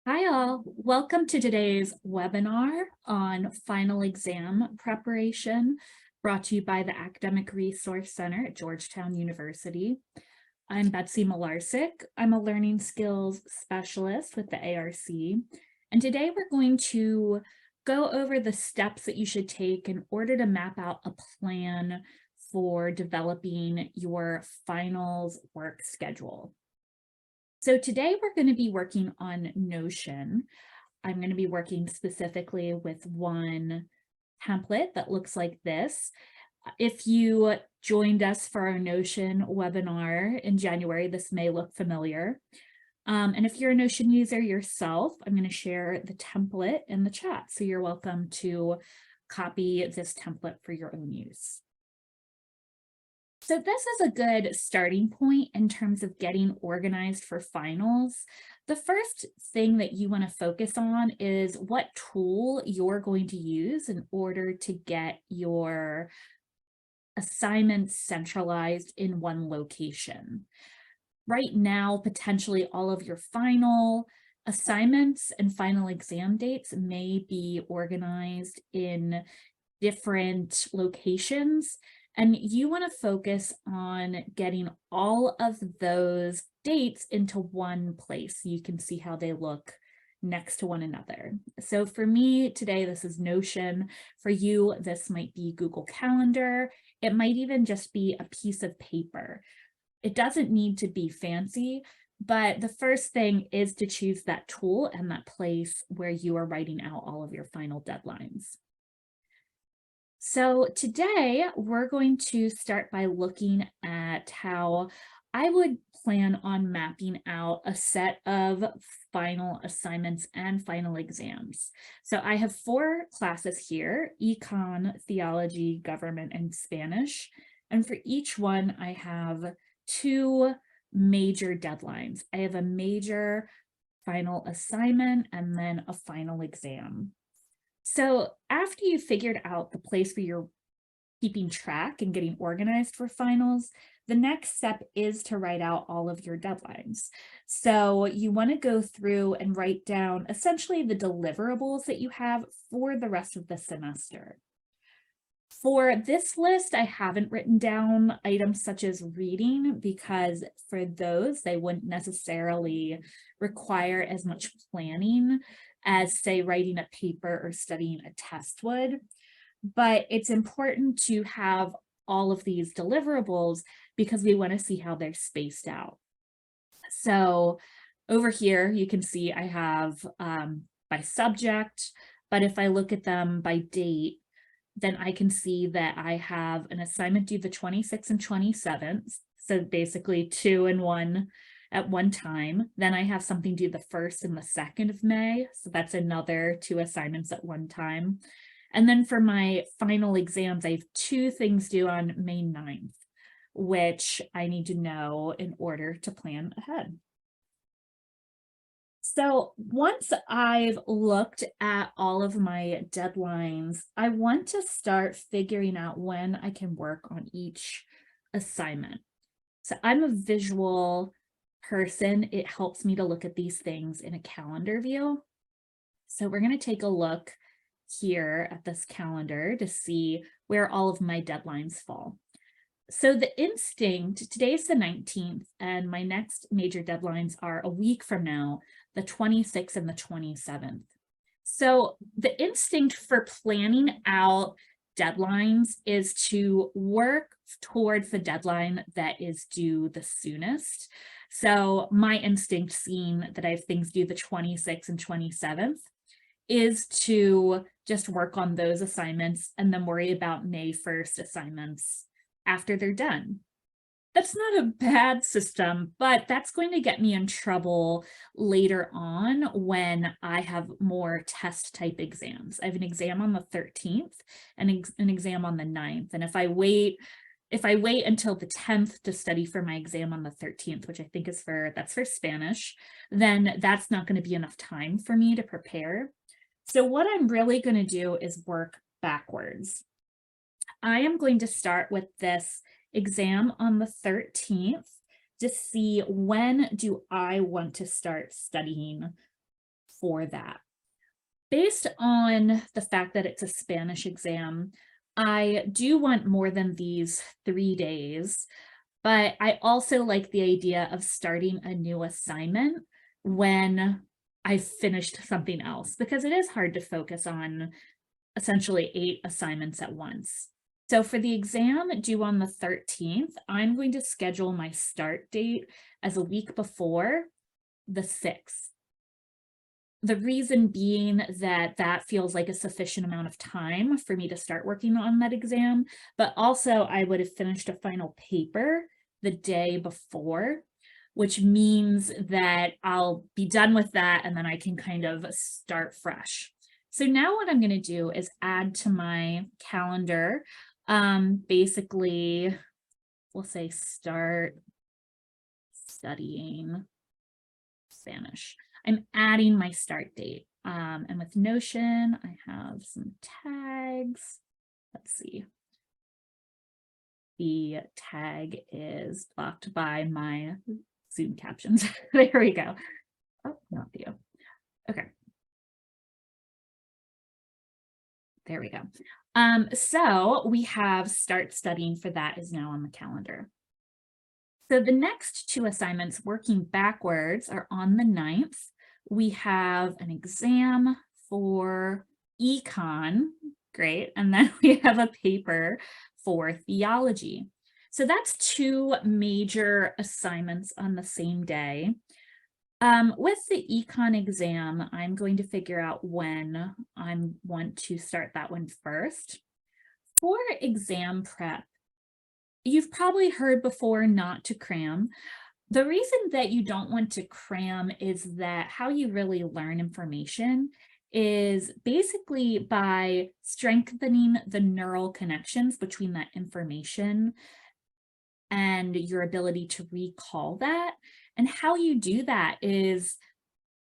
Hi all, welcome to today's webinar on final exam preparation brought to you by the Academic Resource Center at Georgetown University. I'm Betsy Malarsic. I'm a learning skills specialist with the ARC. And today we're going to go over the steps that you should take in order to map out a plan for developing your finals work schedule. So today we're going to be working on Notion. I'm going to be working specifically with one template that looks like this. If you joined us for our Notion webinar in January, this may look familiar. And if you're a Notion user yourself, I'm going to share the template in the chat. So you're welcome to copy this template for your own use. So this is a good starting point in terms of getting organized for finals. The first thing that you want to focus on is what tool you're going to use in order to get your assignments centralized in one location. Right now, potentially all of your final assignments and final exam dates may be organized in different locations. And you want to focus on getting all of those dates into one place so you can see how they look next to one another. So for me today, this is Notion. For you, this might be Google Calendar. It might even just be a piece of paper. It doesn't need to be fancy, but the first thing is to choose that tool and that place where you are writing out all of your final deadlines. So today we're going to start by looking at how I would plan on mapping out a set of final assignments and final exams. So I have 4 classes here: Econ, Theology, Government, and Spanish. And for each one, I have 2 major deadlines. I have a major final assignment and then a final exam. So after you figured out the place where you're keeping track and getting organized for finals, the next step is to write out all of your deadlines. So you want to go through and write down essentially the deliverables that you have for the rest of the semester. For this list, I haven't written down items such as reading because for those, they wouldn't necessarily require as much planning as, say, writing a paper or studying a test would. But it's important to have all of these deliverables because we want to see how they're spaced out. So over here, you can see I have by subject, but if I look at them by date, then I can see that I have an assignment due the 26th and 27th. So basically 2 and 1 at one time. Then I have something due the 1st and the 2nd of May. So that's another 2 assignments at one time. And then for my final exams, I have 2 things due on May 9th, which I need to know in order to plan ahead. So once I've looked at all of my deadlines, I want to start figuring out when I can work on each assignment. So I'm a visual person. It helps me to look at these things in a calendar view. So we're going to take a look here at this calendar to see where all of my deadlines fall. So the instinct, today's the 19th, and my next major deadlines are a week from now, the 26th and the 27th. So the instinct for planning out deadlines is to work towards the deadline that is due the soonest. So my instinct, seeing that I have things due the 26th and 27th, is to just work on those assignments and then worry about May 1st assignments after they're done. That's not a bad system, but that's going to get me in trouble later on when I have more test type exams. I have an exam on the 13th and an exam on the 9th. And if I wait until the 10th to study for my exam on the 13th, which I think is that's for Spanish, then that's not going to be enough time for me to prepare. So what I'm really going to do is work backwards. I am going to start with this exam on the 13th to see when do I want to start studying for that. Based on the fact that it's a Spanish exam, I do want more than these 3 days, but I also like the idea of starting a new assignment when I've finished something else, because it is hard to focus on essentially 8 assignments at once. So for the exam due on the 13th, I'm going to schedule my start date as a week before the 6th. The reason being that that feels like a sufficient amount of time for me to start working on that exam, but also I would have finished a final paper the day before, which means that I'll be done with that and then I can kind of start fresh. So now what I'm going to do is add to my calendar, basically, we'll say start studying Spanish. I'm adding my start date. And with Notion, I have some tags. Let's see. The tag is blocked by my Zoom captions. There we go. Oh, not you. Okay. There we go. So we have start studying for that is now on the calendar. So the next 2 assignments working backwards are on the 9th. We have an exam for econ, great, and then we have a paper for theology. So that's 2 major assignments on the same day. With the econ exam, I'm going to figure out when I want to start that one first. For exam prep, you've probably heard before not to cram. The reason that you don't want to cram is that how you really learn information is basically by strengthening the neural connections between that information and your ability to recall that. And how you do that is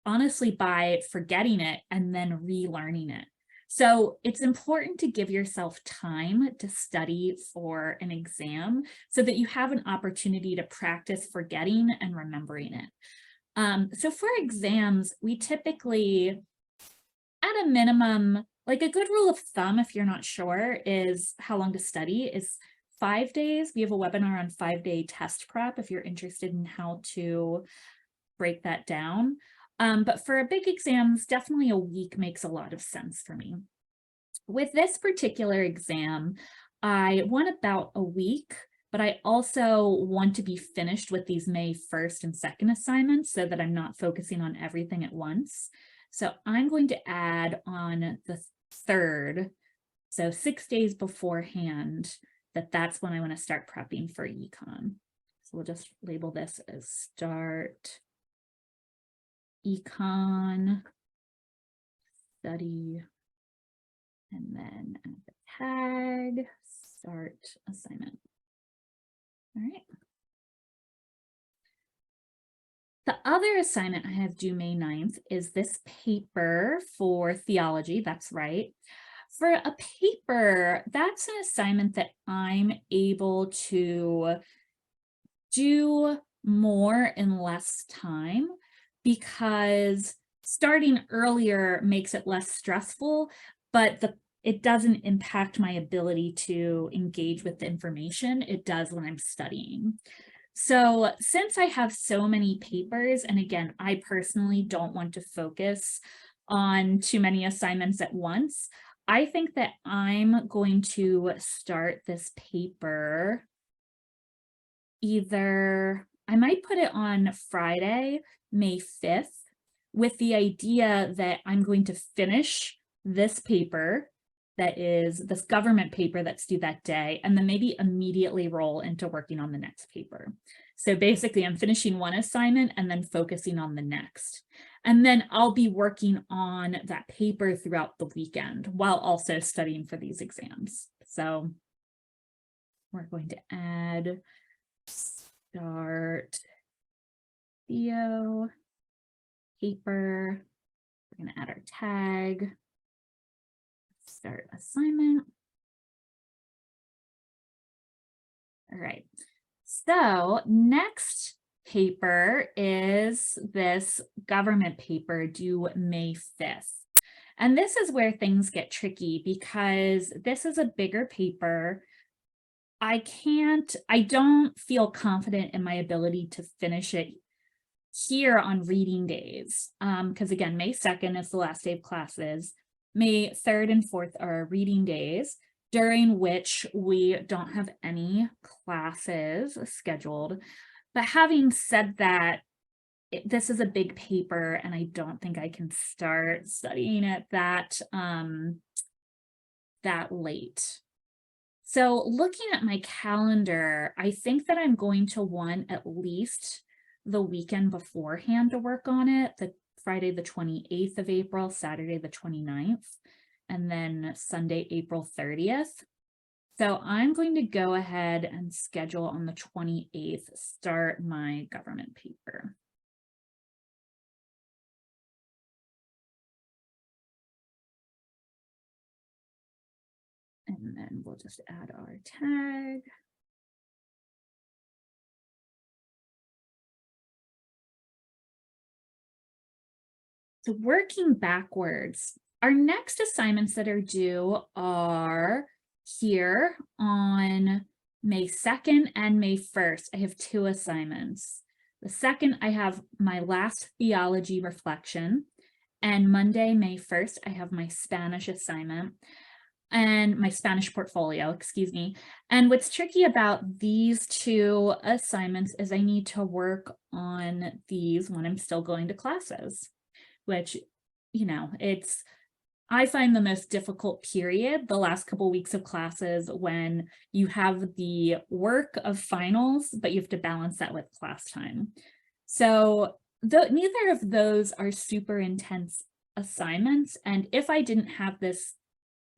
honestly by forgetting it and then relearning it. So it's important to give yourself time to study for an exam so that you have an opportunity to practice forgetting and remembering it. So for exams, we typically, at a minimum, like a good rule of thumb, if you're not sure, is how long to study is 5 days. We have a webinar on 5-day test prep if you're interested in how to break that down. But for big exams, definitely a week makes a lot of sense for me. With this particular exam, I want about a week, but I also want to be finished with these May 1st and 2nd assignments so that I'm not focusing on everything at once. So I'm going to add on the 3rd, so 6 days beforehand, that's when I want to start prepping for econ. So we'll just label this as start econ study, and then add the tag start assignment. All right. The other assignment I have due May 9th is this paper for theology. That's right. For a paper, that's an assignment that I'm able to do more in less time because starting earlier makes it less stressful, but it doesn't impact my ability to engage with the information. It does when I'm studying. So since I have so many papers, and again, I personally don't want to focus on too many assignments at once, I think that I'm going to start this paper I might put it on Friday, May 5th, with the idea that I'm going to finish this paper, that is this government paper that's due that day, and then maybe immediately roll into working on the next paper. So basically I'm finishing one assignment and then focusing on the next. And then I'll be working on that paper throughout the weekend while also studying for these exams. So we're going to add start Theo paper. We're going to add our tag, start assignment. All right. So next paper is this government paper due May 5th. And this is where things get tricky because this is a bigger paper. I don't feel confident in my ability to finish it here on reading days. Because again, May 2nd is the last day of classes. May 3rd and 4th are reading days, during which we don't have any classes scheduled. But having said that, this is a big paper and I don't think I can start studying it that late. So looking at my calendar, I think that I'm going to want at least the weekend beforehand to work on it, the Friday the 28th of April, Saturday the 29th, and then Sunday, April 30th. So I'm going to go ahead and schedule on the 28th, start my government paper. And then we'll just add our tag. So working backwards, our next assignments that are due are here on May 2nd and May 1st. I have 2 assignments. The 2nd, I have my last theology reflection, and Monday, May 1st, I have my Spanish assignment and my Spanish portfolio, excuse me. And what's tricky about these 2 assignments is I need to work on these when I'm still going to classes, which, you know, I find the most difficult period, the last couple weeks of classes, when you have the work of finals, but you have to balance that with class time. So neither of those are super intense assignments. And if I didn't have this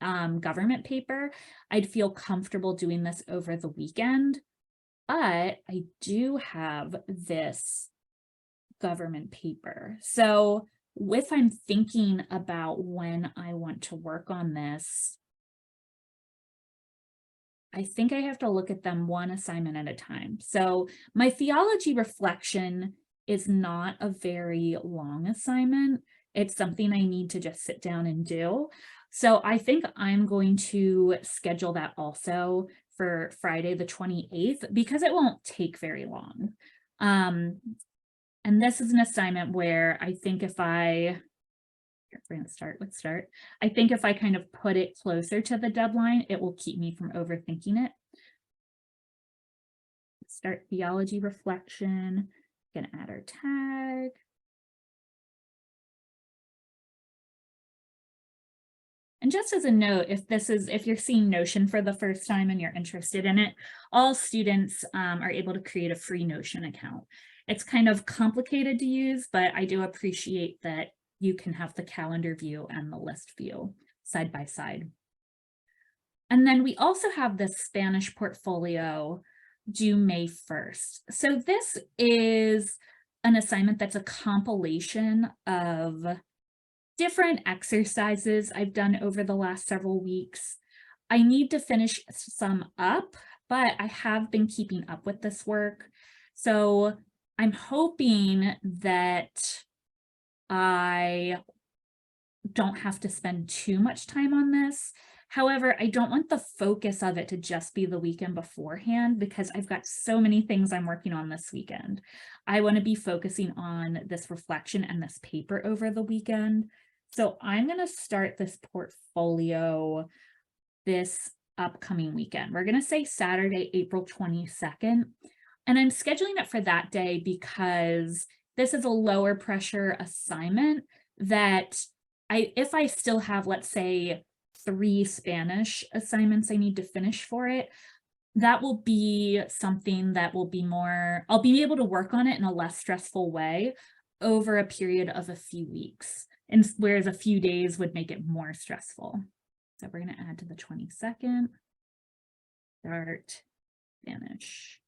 government paper, I'd feel comfortable doing this over the weekend. But I do have this government paper. So if I'm thinking about when I want to work on this, I think I have to look at them one assignment at a time. So my theology reflection is not a very long assignment. It's something I need to just sit down and do. So I think I'm going to schedule that also for Friday the 28th because it won't take very long. And this is an assignment where I think if we're going to start with start. I think if I kind of put it closer to the deadline, it will keep me from overthinking it. Start theology reflection, gonna add our tag. And just as a note, if you're seeing Notion for the first time and you're interested in it, all students are able to create a free Notion account. It's kind of complicated to use, but I do appreciate that you can have the calendar view and the list view side by side. And then we also have the Spanish portfolio due May 1st. So this is an assignment that's a compilation of different exercises I've done over the last several weeks. I need to finish some up, but I have been keeping up with this work. So I'm hoping that I don't have to spend too much time on this. However, I don't want the focus of it to just be the weekend beforehand because I've got so many things I'm working on this weekend. I want to be focusing on this reflection and this paper over the weekend. So I'm going to start this portfolio this upcoming weekend. We're going to say Saturday, April 22nd. And I'm scheduling it for that day because this is a lower pressure assignment that if I still have, let's say, 3 Spanish assignments I need to finish for it, that will be something that will be more, I'll be able to work on it in a less stressful way over a period of a few weeks, and whereas a few days would make it more stressful. So we're going to add to the 22nd, start Spanish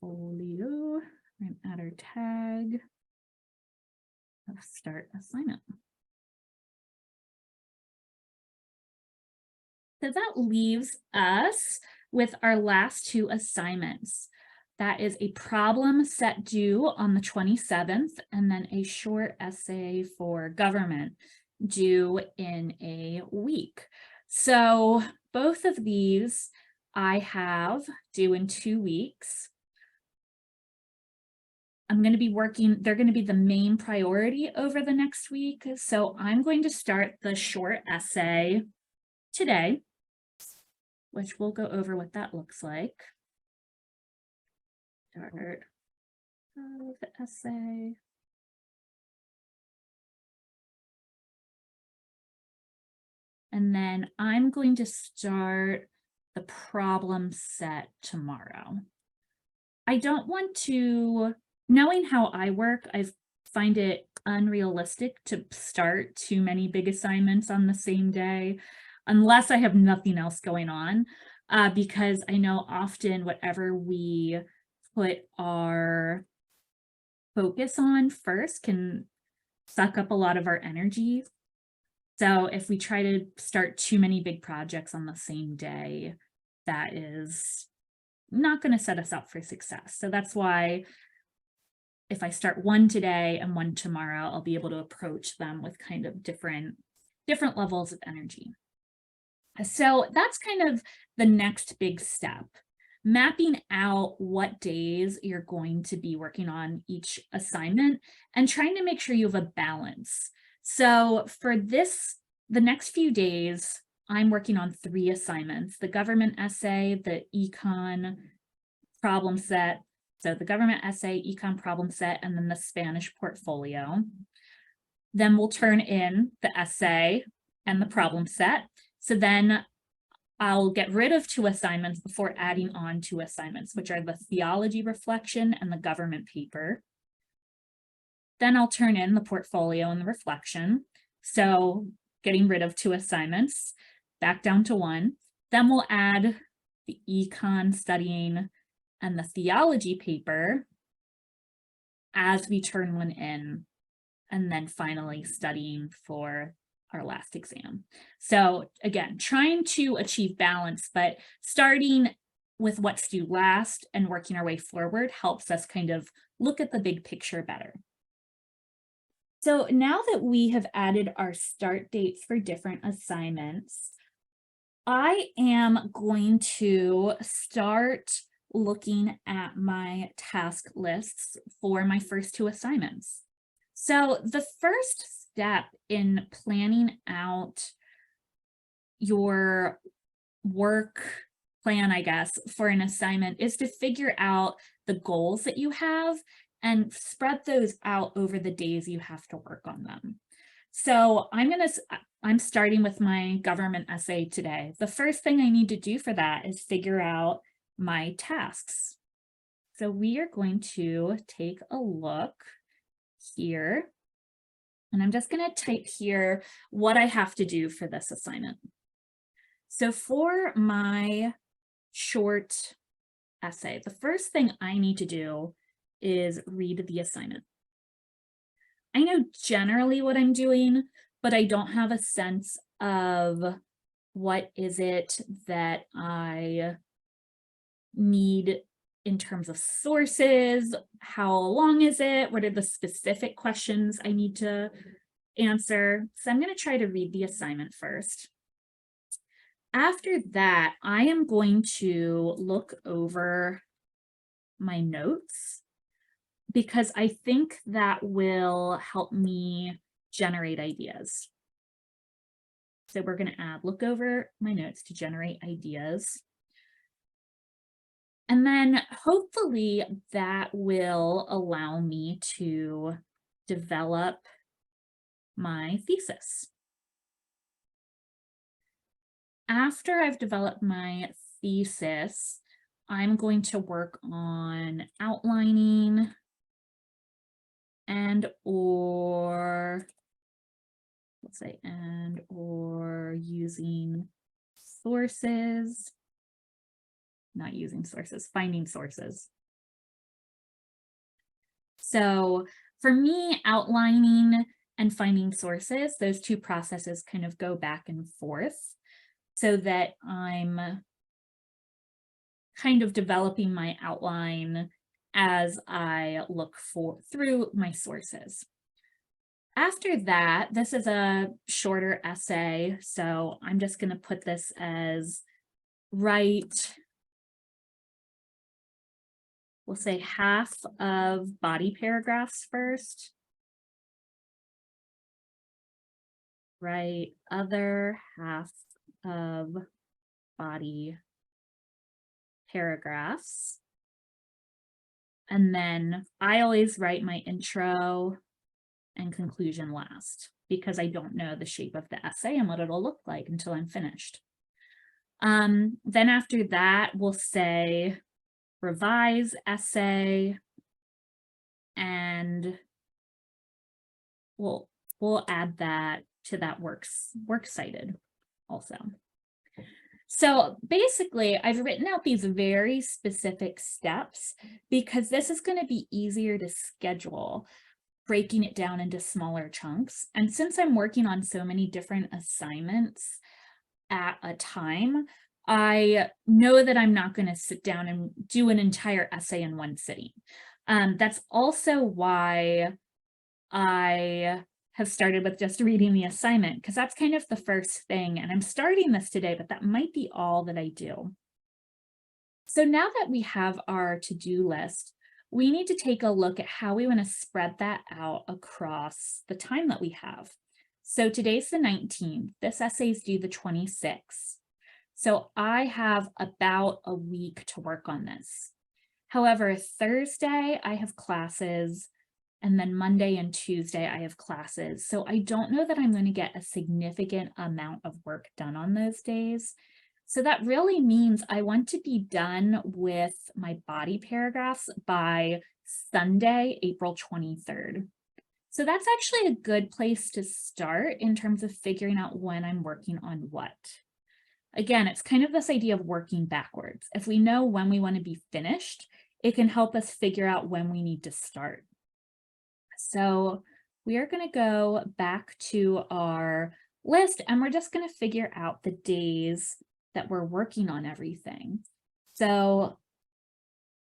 portfolio, and add our tag of start assignment. So that leaves us with our last 2 assignments. That is a problem set due on the 27th, and then a short essay for government due in a week. So both of these I have due in 2 weeks. I'm going to be working, they're going to be the main priority over the next week. So I'm going to start the short essay today, which we'll go over what that looks like. Start the essay. And then I'm going to start the problem set tomorrow. I don't want to, knowing how I work, I find it unrealistic to start too many big assignments on the same day, unless I have nothing else going on, because I know often whatever we put our focus on first can suck up a lot of our energy. So if we try to start too many big projects on the same day, that is not going to set us up for success. So that's why if I start one today and one tomorrow, I'll be able to approach them with kind of different levels of energy. So that's kind of the next big step, mapping out what days you're going to be working on each assignment and trying to make sure you have a balance. So for the next few days, I'm working on 3 assignments: the government essay, the econ problem set. So the government essay, econ problem set, and then the Spanish portfolio. Then we'll turn in the essay and the problem set. So then I'll get rid of 2 assignments before adding on 2 assignments, which are the theology reflection and the government paper. Then I'll turn in the portfolio and the reflection. So getting rid of 2 assignments, back down to 1. Then we'll add the econ studying and the theology paper as we turn one in, and then finally studying for our last exam. So again, trying to achieve balance, but starting with what's due last and working our way forward helps us kind of look at the big picture better. So now that we have added our start dates for different assignments, I am going to start looking at my task lists for my first 2 assignments. So the first step in planning out your work plan, I guess, for an assignment is to figure out the goals that you have and spread those out over the days you have to work on them. So I'm starting with my government essay today. The first thing I need to do for that is figure out my tasks. So we are going to take a look here, and I'm just going to type here what I have to do for this assignment. So for my short essay, the first thing I need to do is read the assignment. I know generally what I'm doing, but I don't have a sense of what is it that I need in terms of sources, how long is it, what are the specific questions I need to answer. So I'm going to try to read the assignment first. After that, I am going to look over my notes because I think that will help me generate ideas. So we're going to add look over my notes to generate ideas. And then hopefully that will allow me to develop my thesis. After I've developed my thesis, I'm going to work on outlining or using sources, not using sources, finding sources. So for me, outlining and finding sources, those 2 processes kind of go back and forth so that I'm kind of developing my outline as I look through my sources. After that, this is a shorter essay, so I'm just going to put this as write, we'll say half of body paragraphs first. Write other half of body paragraphs. And then I always write my intro and conclusion last because I don't know the shape of the essay and what it'll look like until I'm finished. Then after that, we'll say revise essay, and we'll add that to that works cited also. So basically, I've written out these very specific steps because this is going to be easier to schedule, breaking it down into smaller chunks. And since I'm working on so many different assignments at a time, I know that I'm not going to sit down and do an entire essay in one sitting. That's also why I have started with just reading the assignment, because that's kind of the first thing. And I'm starting this today, but that might be all that I do. So now that we have our to-do list, we need to take a look at how we want to spread that out across the time that we have. So today's the 19th. This essay is due the 26th. So I have about a week to work on this. However, Thursday I have classes, and then Monday and Tuesday I have classes. So I don't know that I'm going to get a significant amount of work done on those days. So that really means I want to be done with my body paragraphs by Sunday, April 23rd. So that's actually a good place to start in terms of figuring out when I'm working on what. Again, it's kind of this idea of working backwards. If we know when we want to be finished, it can help us figure out when we need to start. So we are going to go back to our list, and we're just going to figure out the days that we're working on everything. So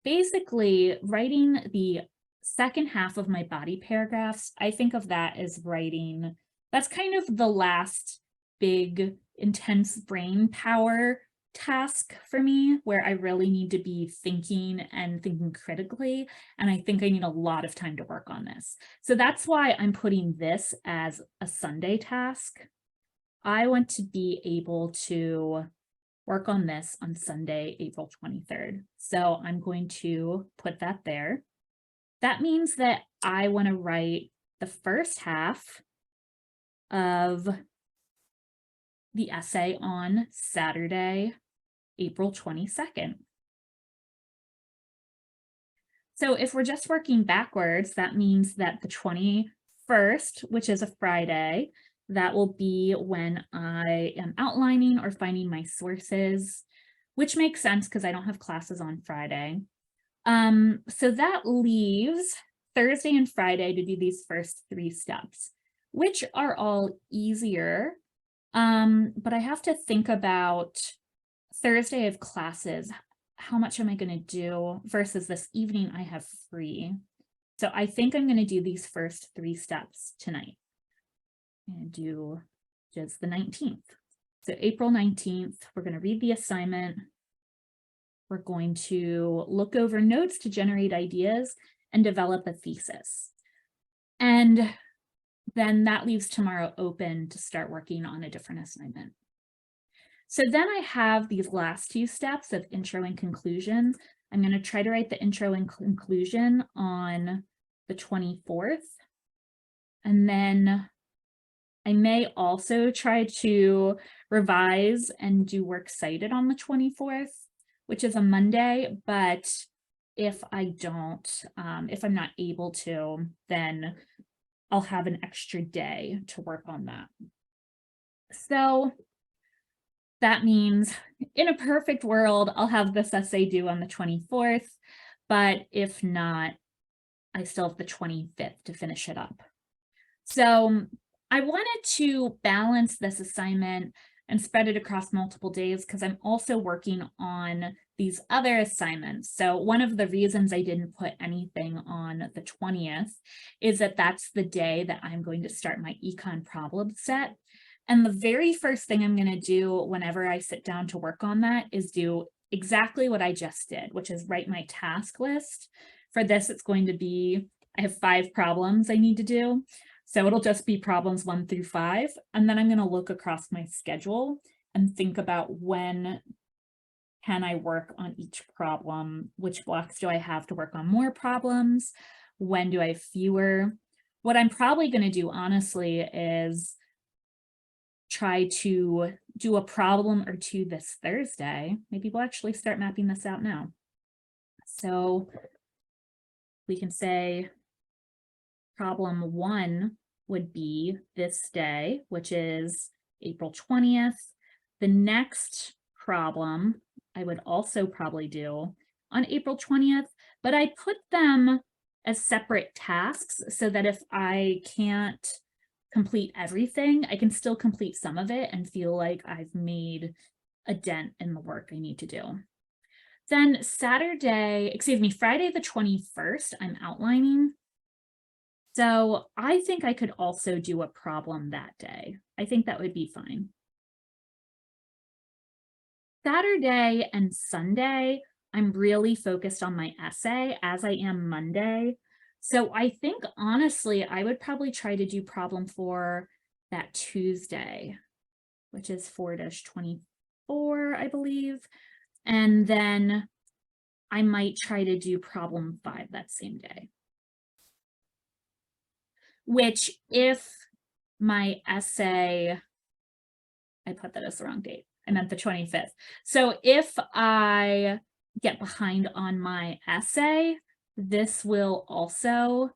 basically, writing the second half of my body paragraphs, I think of that as writing, that's kind of the last big intense brain power task for me, where I really need to be thinking critically, and I think I need a lot of time to work on this. So that's why I'm putting this as a Sunday task. I want to be able to work on this on Sunday, April 23rd. So I'm going to put that there. That means that I want to write the first half of the essay on Saturday, April 22nd. So if we're just working backwards, that means that the 21st, which is a Friday, that will be when I am outlining or finding my sources, which makes sense because I don't have classes on Friday. So that leaves Thursday and Friday to do these first 3 steps, which are all easier. But I have to think about Thursday I have classes. How much am I going to do versus this evening I have free? So I think I'm going to do these first 3 steps tonight and do just the 19th. So April 19th, we're going to read the assignment. We're going to look over notes to generate ideas and develop a thesis. And then that leaves tomorrow open to start working on a different assignment. So then I have these last 2 steps of intro and conclusion. I'm going to try to write the intro and conclusion on the 24th. And then I may also try to revise and do works cited on the 24th, which is a Monday. But if I don't, if I'm not able to, then I'll have an extra day to work on that. So that means in a perfect world, I'll have this essay due on the 24th, but if not, I still have the 25th to finish it up. So I wanted to balance this assignment and spread it across multiple days because I'm also working on these other assignments. So one of the reasons I didn't put anything on the 20th is that that's the day that I'm going to start my econ problem set. And the very first thing I'm going to do whenever I sit down to work on that is do exactly what I just did, which is write my task list. For this, it's going to be, I have 5 problems I need to do. So it'll just be problems 1 through 5. And then I'm going to look across my schedule and think about when can I work on each problem? Which blocks do I have to work on more problems? When do I have fewer? What I'm probably going to do, honestly, is try to do a problem or 2 this Thursday. Maybe we'll actually start mapping this out now. So we can say problem 1 would be this day, which is April 20th. The next problem I would also probably do on April 20th, but I put them as separate tasks so that if I can't complete everything, I can still complete some of it and feel like I've made a dent in the work I need to do. Then Friday the 21st, I'm outlining. So I think I could also do a problem that day. I think that would be fine. Saturday and Sunday, I'm really focused on my essay, as I am Monday. So I think, honestly, I would probably try to do problem 4 that Tuesday, which is 4-24, I believe. And then I might try to do problem 5 that same day. Which, if my essay, I put that as the wrong date. I meant the 25th. So if I get behind on my essay, this will also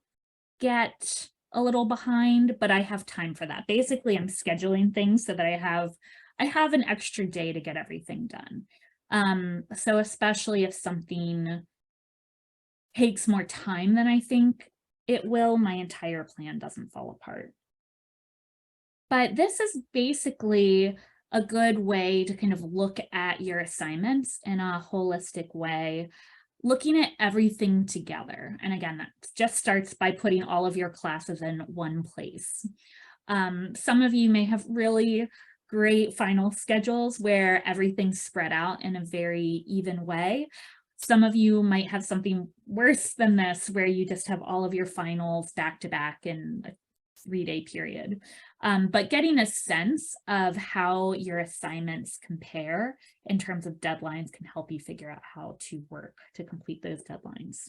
get a little behind, but I have time for that. Basically, I'm scheduling things so that I have an extra day to get everything done. So especially if something takes more time than I think it will, my entire plan doesn't fall apart. But this is basically a good way to kind of look at your assignments in a holistic way, looking at everything together. And again, that just starts by putting all of your classes in one place. Some of you may have really great final schedules where everything's spread out in a very even way. Some of you might have something worse than this, where you just have all of your finals back to back in a 3-day period. But getting a sense of how your assignments compare in terms of deadlines can help you figure out how to work to complete those deadlines.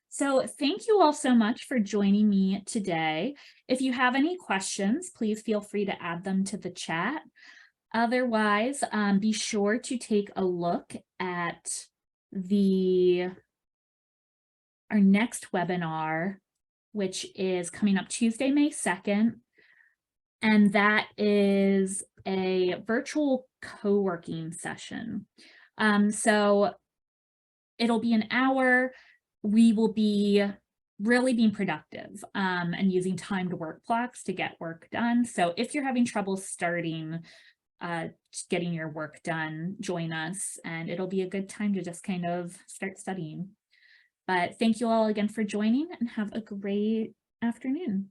So thank you all so much for joining me today. If you have any questions, please feel free to add them to the chat. Otherwise, be sure to take a look at our next webinar, which is coming up Tuesday, May 2nd. And that is a virtual co-working session. So it'll be an hour. We will be really being productive and using timed work blocks to get work done. So if you're having trouble starting getting your work done, join us, and it'll be a good time to just kind of start studying. But thank you all again for joining, and have a great afternoon.